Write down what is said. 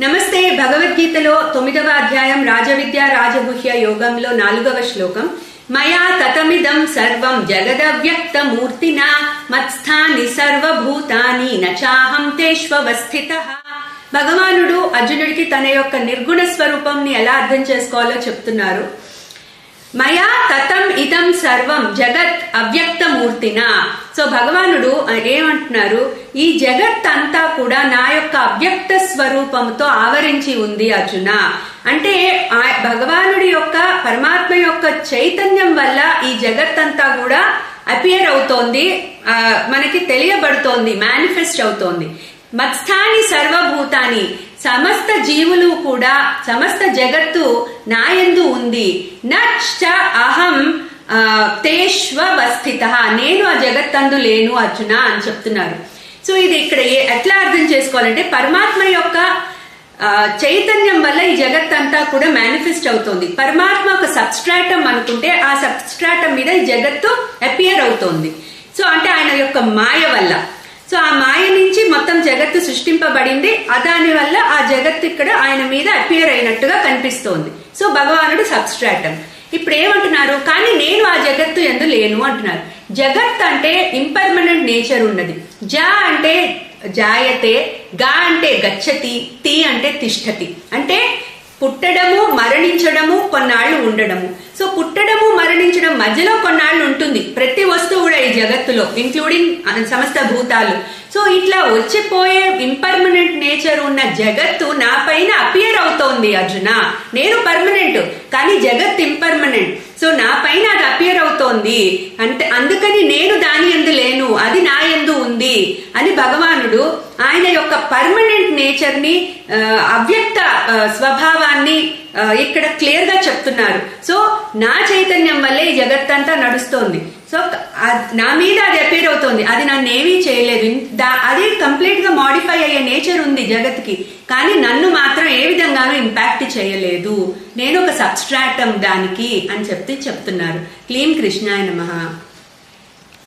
నమస్తే. భగవద్గీతలో 9వ అధ్యాయం రాజవిద్య రాజగుహ్య యోగంలో 4వ శ్లోకం. మయా తతమిదం సర్వం జగదవ్యక్తమూర్తినా మత్స్థాని సర్వభూతాని నచాహం తేష్వస్థితః. భగవానుడు అర్జునుడికి తన యొక్క నిర్గుణ స్వరూపంని ఎలా అర్థం చేసుకోవాలో చెప్తున్నారు. మయా తతం ఇదం సర్వం జగత్ అవ్యక్తమూర్తినా. సో భగవానుడు ఏమంటున్నారు, ఈ జగత్ అంతా కూడా నా యొక్క అవ్యక్త స్వరూపంతో ఆవరించి ఉంది అర్జున. అంటే భగవానుడి యొక్క పరమాత్మ యొక్క చైతన్యం వల్ల ఈ జగత్ అంతా కూడా అపియర్ అవుతోంది, మనకి తెలియబడుతోంది, మేనిఫెస్ట్ అవుతోంది. మత్స్థాని సర్వభూతాని, సమస్త జీవులు కూడా సమస్త జగత్తు నాయందు ఉంది. నచ్చ అహం తేష్వస్థితః, నేను ఆ జగత్తందు లేను అర్జున అని చెప్తున్నారు. సో ఇది ఇక్కడ ఎట్లా అర్థం చేసుకోవాలంటే, పరమాత్మ యొక్క చైతన్యం వల్ల ఈ జగత్ అంతా కూడా మేనిఫెస్ట్ అవుతోంది. పరమాత్మ ఒక సబ్స్ట్రాటం అనుకుంటే ఆ సబ్స్ట్రాటం మీద ఈ జగత్తు అపియర్ అవుతోంది. సో అంటే ఆయన యొక్క మాయ వల్ల. సో ఆ మాయ నుంచి మొత్తం జగత్తు సృష్టింపబడింది. దాని వల్ల ఆ జగత్తు ఇక్కడ ఆయన మీద అపియర్ అయినట్టుగా కనిపిస్తోంది. సో భగవానుడు సబ్స్ట్రాటం. ఇప్పుడు ఏమంటున్నారు, కానీ నేను ఆ జగత్తు యందు లేను అంటున్నారు. జగత్ అంటే ఇంపర్మనెంట్ నేచర్ ఉన్నది. జ అంటే జాయతే, గా అంటే గచ్చతి, తి అంటే తిష్టతి. అంటే పుట్టడము మరణించడము కొన్నాళ్ళు ఉండడము. సో పుట్టడము మరణించడం మధ్యలో కొన్నాళ్ళు ఉంటుంది ప్రతి వస్తువు కూడా ఈ జగత్తులో, ఇంక్లూడింగ్ సమస్త భూతాలు. సో ఇట్లా వచ్చిపోయే ఇంపర్మనెంట్ నేచర్ ఉన్న జగత్తు నా పైన అపియర్ అవుతోంది అర్జున. నేను పర్మనెంట్ కానీ జగత్ ఇంపర్మనెంట్. సో నా పైన అది అపియర్ అవుతోంది అంటే అందుకని నేను దాని యందు లేను, అది నా యందు ఉంది అని భగవానుడు ఆయన యొక్క పర్మనెంట్ నేచర్ ని, అవ్యక్త స్వభావాన్ని ఇక్కడ క్లియర్ గా చెప్తున్నారు. సో నా చైతన్యం వల్లే ఈ జగత్తంతా నడుస్తోంది. సో నా మీద అది అపేర్ అవుతోంది, అది నన్ను ఏమీ చేయలేదు. అది కంప్లీట్ గా మాడిఫై అయ్యే నేచర్ ఉంది జగత్కి, కానీ నన్ను మాత్రం ఏ విధంగానూ ఇంపాక్ట్ చేయలేదు. నేను ఒక సబ్స్ట్రాటం దానికి అని చెప్తున్నారు. క్లీం కృష్ణాయ నమః.